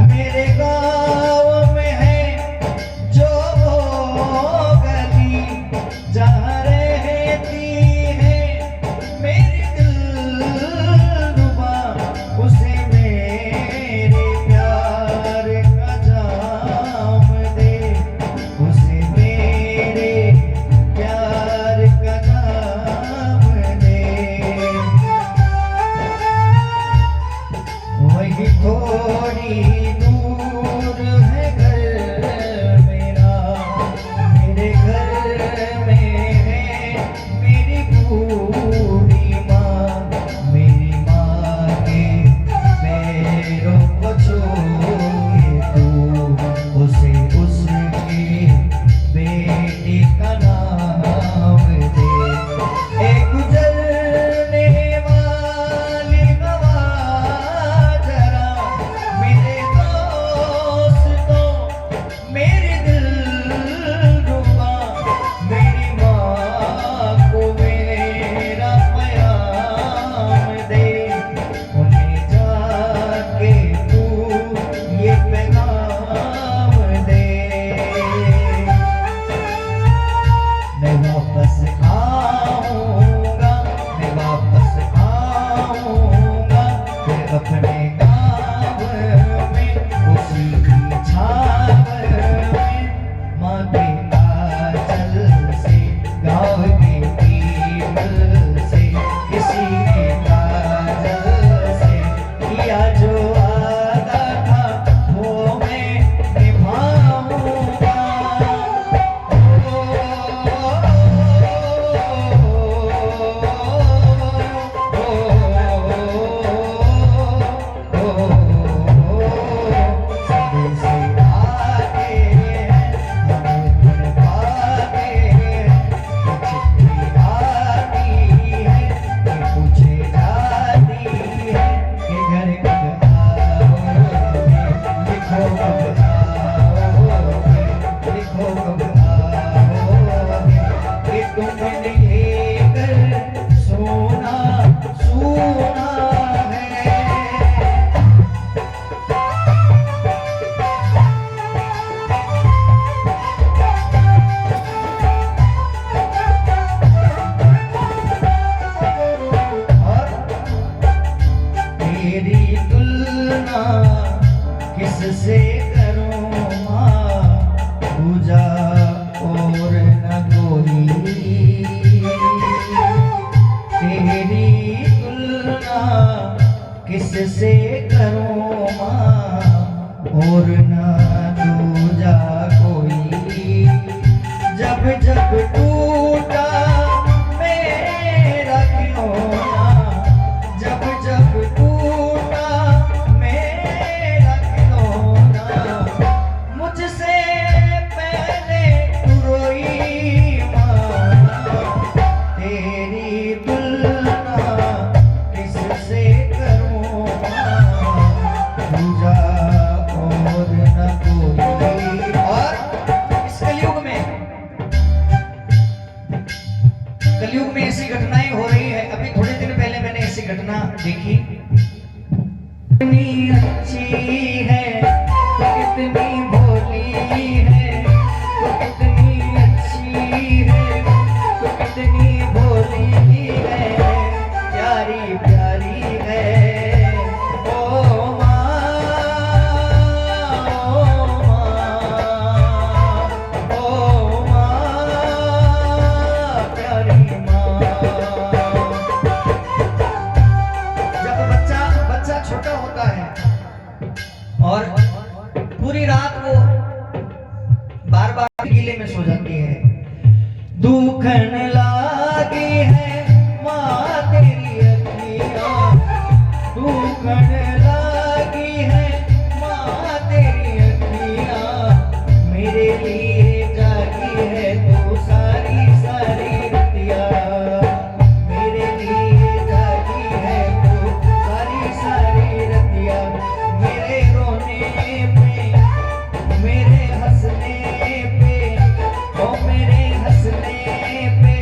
मेरे गाँव में है जो गली जहाँ रहती है मेरी दिलरुबा, उसे मेरे प्यार का जाम दे, उसे मेरे प्यार का जाम दे। वही थोड़ी दूर है घर मेरा, मेरे घर में है मेरी बूढ़ी माँ, मेरी माँ के पैरों को छू के तू उसे उसकी बेटी का नाम दे। एक गुजरने वाली हवा जरा मेरे दोस्तों, मेरी दिलरुबा, मेरी माँ को मेरा प्याम दे, उन्हें जाके तू ये पैगाम दे। मैं वापस आऊँगा, मैं वापस आऊँगा फिर अपने गाँव में, उसी की छाव में, माँ के आंचल से, गाँव के पीपल से, किसी के काजल से किया जो वादा था वो मैं निभाऊँगा। तेरी तुलना किससे करूं माँ, पूजा और न कोई। तेरी तुलना किससे करूं माँ, और न दूजा कोई। जब जब टूटा मेरा खिलौना, जब जब टूटा मेरा खिलौना, मुझसे पहले तू रोई माँ। तेरी तुलना किससे करूं माँ, पूजा और न कोई। और इस कलयुग में ऐसी घटनाएं हो रही है। अभी थोड़े दिन पहले मैंने ऐसी घटना देखी। कितनी अच्छी है तो कितनी भोली है, तो कितनी अच्छी है तो कितनी भोली है, प्यारी प्यारी है ओ माँ, ओ माँ, प्यारी माँ। जब बच्चा छोटा होता है और पूरी रात वो बार बार गीले में सो जाती है। दुखन लागी है माँ तेरी अखियाँ, दुखन लागी है माँ तेरी अखियाँ, मेरे लिए जागी है तू सारी सारी रतिया, मेरे लिए जागी है तू सारी सारी रतिया। मेरे रोने पे, मेरे हंसने पे, ओ मेरे हंसने पे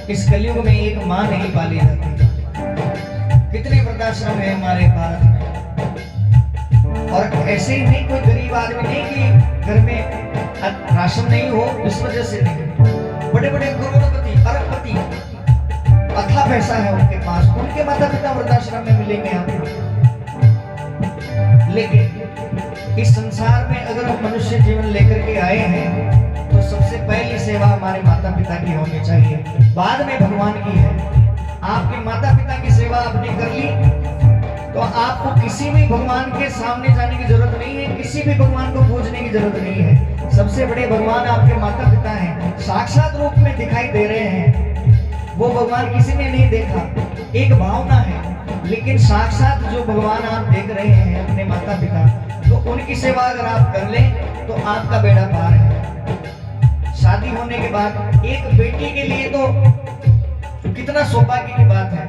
इस कलयुग में एक माँ नहीं पाली जाती। कितने वृद्धाश्रम है हमारे भारत में, और ऐसे ही नहीं कोई गरीब आदमी नहीं कि घर में राशन नहीं हो इस वजह से नहीं। बड़े बड़े करोड़पति अरबपति अथाह पैसा है उनके पास, उनके माता पिता वृद्धाश्रम में मिलेंगे आपको। लेकिन इस संसार में अगर हम मनुष्य जीवन लेकर के आए हैं तो सबसे पहली सेवा हमारे माता पिता की होनी चाहिए, बाद में भगवान की है। आपके माता पिता की सेवा आपने कर ली तो आपको किसी भी भगवान के सामने जाने की जरूरत नहीं है, किसी भी भगवान को पूजने की जरूरत नहीं है। सबसे बड़े भगवान आपके माता पिता हैं, साक्षात रूप में दिखाई दे रहे हैं। वो भगवान किसी ने नहीं देखा, एक भावना है, लेकिन साक्षात जो भगवान आप देख रहे हैं अपने माता पिता, तो उनकी सेवा अगर आप कर लें तो आपका बेड़ा पार है। शादी होने के बाद एक बेटी के लिए तो कितना सौभाग्य की बात है।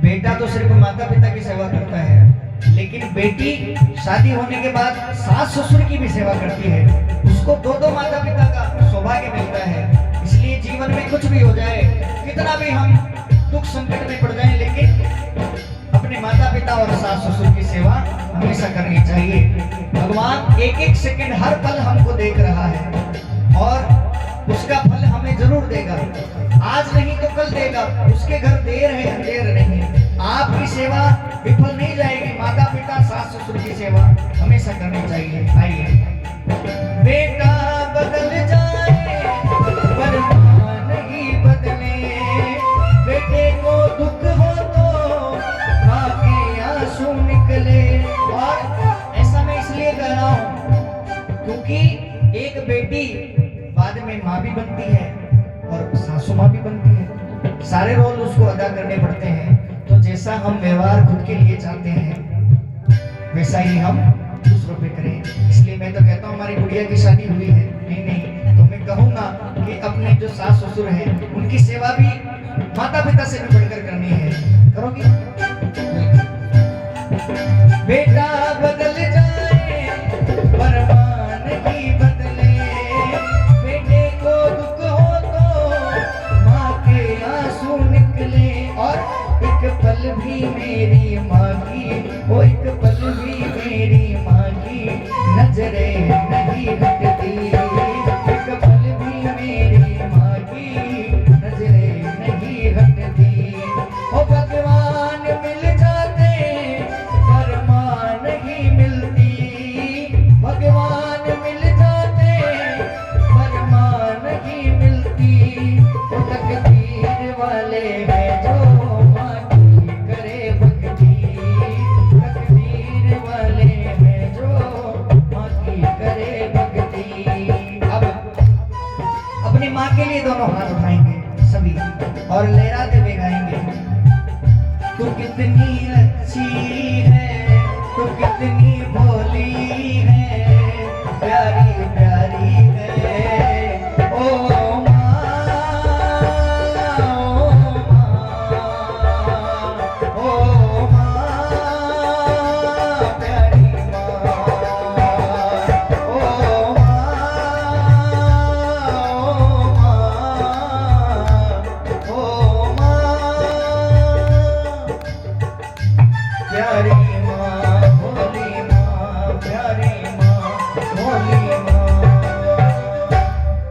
बेटा तो सिर्फ माता पिता की सेवा करता है, लेकिन बेटी शादी होने के बाद सास ससुर की भी सेवा करती है। उसको दो माता पिता का सौभाग्य मिलता है। इसलिए जीवन में कुछ भी हो जाए, कितना भी हम दुख संकट में पड़ जाएं, लेकिन अपने माता पिता और सास ससुर की सेवा हमेशा करनी चाहिए। भगवान एक एक सेकंड हर पल हमको देख रहा है और उसका फल हमें जरूर देगा। आज नहीं तो कल देगा, उसके घर देर है अंधेर नहीं। आपकी सेवा विफल नहीं जाएगी। माता पिता सास ससुर की सेवा हमेशा करनी चाहिए। आइए। बेटा बदल जाए पर मां नहीं बदले, बेटे को दुख हो तो मां के आंसू निकले। और ऐसा मैं इसलिए कह रहा हूं क्योंकि एक बेटी बाद में माँ भी बनती है और सासू माँ भी बनती है। सारे रोल उसको अदा करने पड़ते हैं। तो जैसा हम व्यवहार खुद के लिए चाहते हैं वैसा ही हम दूसरों पे करें। इसलिए मैं तो कहता हूँ हमारी गुड़िया की शादी हुई है, नहीं तो मैं कहूँगा कि अपने जो सास ससुर हैं उनकी सेवा भी माता पिता से भी बढ़कर करनी है। करोगी? बेटा बदल जाए पर मां नहीं बदले, बेटे को दुख हो तो मां के आंसू निकले। और एक पल भी मेरी माँ की, वो एक पल भी मेरी माँ की नजरे नहीं हटती, एक पल भी मेरी माँ की नजरे नहीं हटती। ओ भगवान मिल जाते पर माँ नहीं मिलती, भगवान मिल जाते पर माँ नहीं मिलती। ओ तकदीर वाले हैं जो माँ के लिए दोनों हाथ उठाएंगे सभी और लहराते हुए गाएंगे। तो कितनी